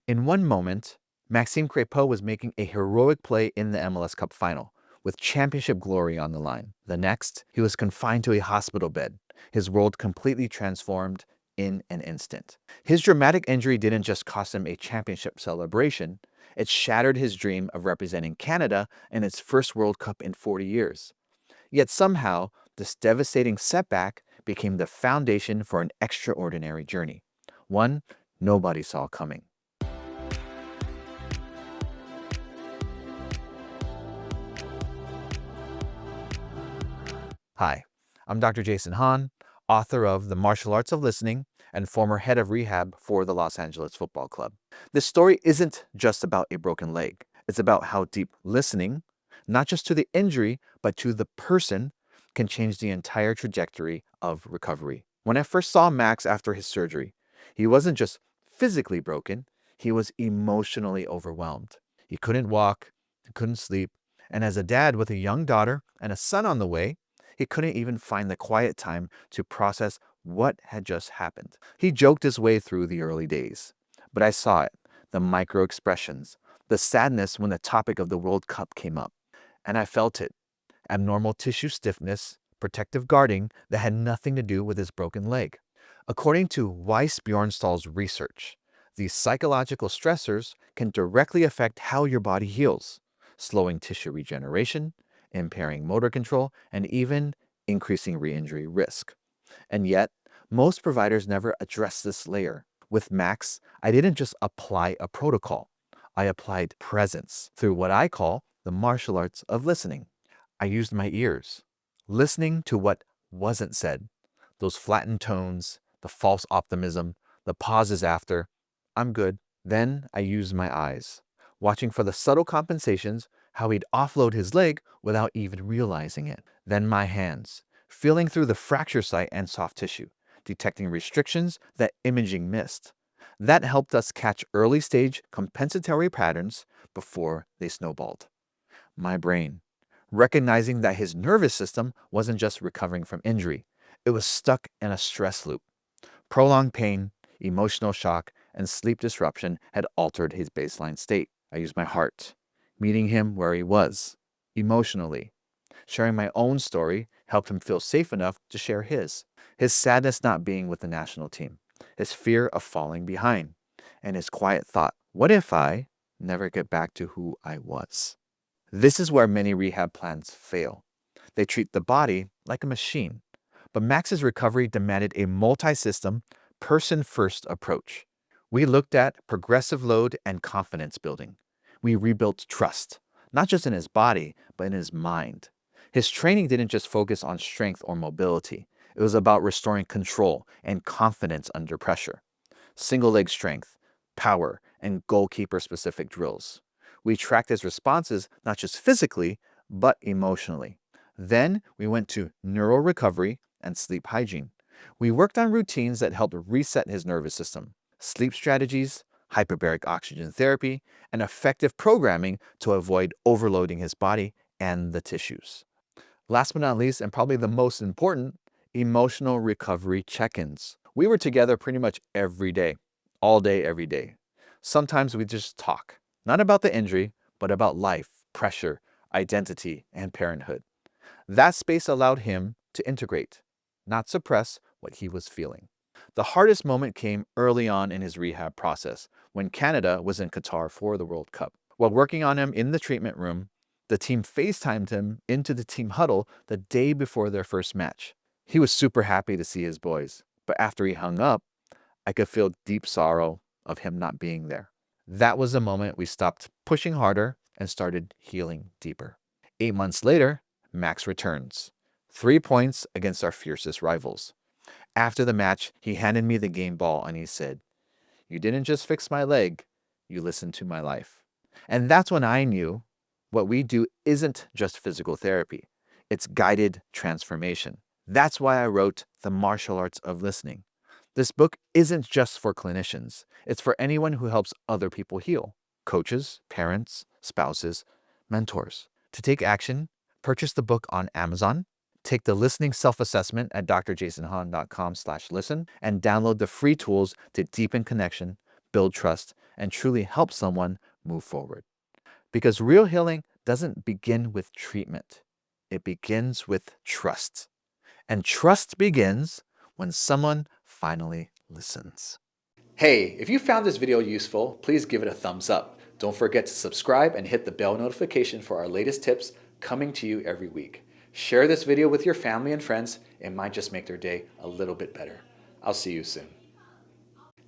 In one moment, Maxime Crépeau was making a heroic play in the MLS Cup Final, with championship glory on the line. The next, he was confined to a hospital bed, his world completely transformed in an instant. His dramatic injury didn't just cost him a championship celebration, it shattered his dream of representing Canada in its first World Cup in 40 years. Yet somehow, this devastating setback became the foundation for an extraordinary journey, one nobody saw coming. Hi, I'm Dr. Jason Hahn, author of The Martial Arts of Listening and former head of rehab for the Los Angeles Football Club. This story isn't just about a broken leg. It's about how deep listening, not just to the injury, but to the person, can change the entire trajectory of recovery. When I first saw Max after his surgery, he wasn't just physically broken, he was emotionally overwhelmed. He couldn't walk, he couldn't sleep, and as a dad with a young daughter and a son on the way, he couldn't even find the quiet time to process what had just happened. He joked his way through the early days, but I saw it, the micro expressions, the sadness when the topic of the World Cup came up. And I felt it, abnormal tissue stiffness, protective guarding that had nothing to do with his broken leg. According to Weiss Bjornstall's research, these psychological stressors can directly affect how your body heals, slowing tissue regeneration, impairing motor control, and even increasing re-injury risk. And yet, most providers never address this layer. With Max, I didn't just apply a protocol. I applied presence through what I call the martial arts of listening. I used my ears, listening to what wasn't said, those flattened tones, the false optimism, the pauses after, "I'm good." Then I used my eyes, watching for the subtle compensations, how he'd offload his leg without even realizing it. Then my hands, feeling through the fracture site and soft tissue, detecting restrictions that imaging missed. That helped us catch early stage compensatory patterns before they snowballed. My brain, recognizing that his nervous system wasn't just recovering from injury, it was stuck in a stress loop. Prolonged pain, emotional shock, and sleep disruption had altered his baseline state. I used my heart, meeting him where he was, emotionally. Sharing my own story helped him feel safe enough to share his. His sadness not being with the national team, his fear of falling behind, and his quiet thought, what if I never get back to who I was? This is where many rehab plans fail. They treat the body like a machine. But Max's recovery demanded a multi-system, person-first approach. We looked at progressive load and confidence building. We rebuilt trust, not just in his body, but in his mind. His training didn't just focus on strength or mobility. It was about restoring control and confidence under pressure. Single leg strength, power, and goalkeeper-specific drills. We tracked his responses not just physically, but emotionally. Then we went to neural recovery and sleep hygiene. We worked on routines that helped reset his nervous system, sleep strategies, hyperbaric oxygen therapy, and effective programming to avoid overloading his body and the tissues. Last but not least, and probably the most important, emotional recovery check-ins. We were together pretty much every day, all day, every day. Sometimes we just talk, not about the injury, but about life, pressure, identity, and parenthood. That space allowed him to integrate, not suppress what he was feeling. The hardest moment came early on in his rehab process when Canada was in Qatar for the World Cup. While working on him in the treatment room, the team FaceTimed him into the team huddle the day before their first match. He was super happy to see his boys, but after he hung up, I could feel deep sorrow of him not being there. That was the moment we stopped pushing harder and started healing deeper. 8 months later, Max returns. 3 points against our fiercest rivals. After the match, he handed me the game ball and he said, "You didn't just fix my leg, you listened to my life." And that's when I knew what we do isn't just physical therapy, it's guided transformation. That's why I wrote The Martial Arts of Listening. This book isn't just for clinicians, it's for anyone who helps other people heal: coaches, parents, spouses, mentors. To take action, purchase the book on Amazon, take the listening self-assessment at drjasonhan.com/listen, and download the free tools to deepen connection, build trust, and truly help someone move forward. Because real healing doesn't begin with treatment. It begins with trust. And trust begins when someone finally listens. Hey, if you found this video useful, please give it a thumbs up. Don't forget to subscribe and hit the bell notification for our latest tips coming to you every week. Share this video with your family and friends. It might just make their day a little bit better. I'll see you soon.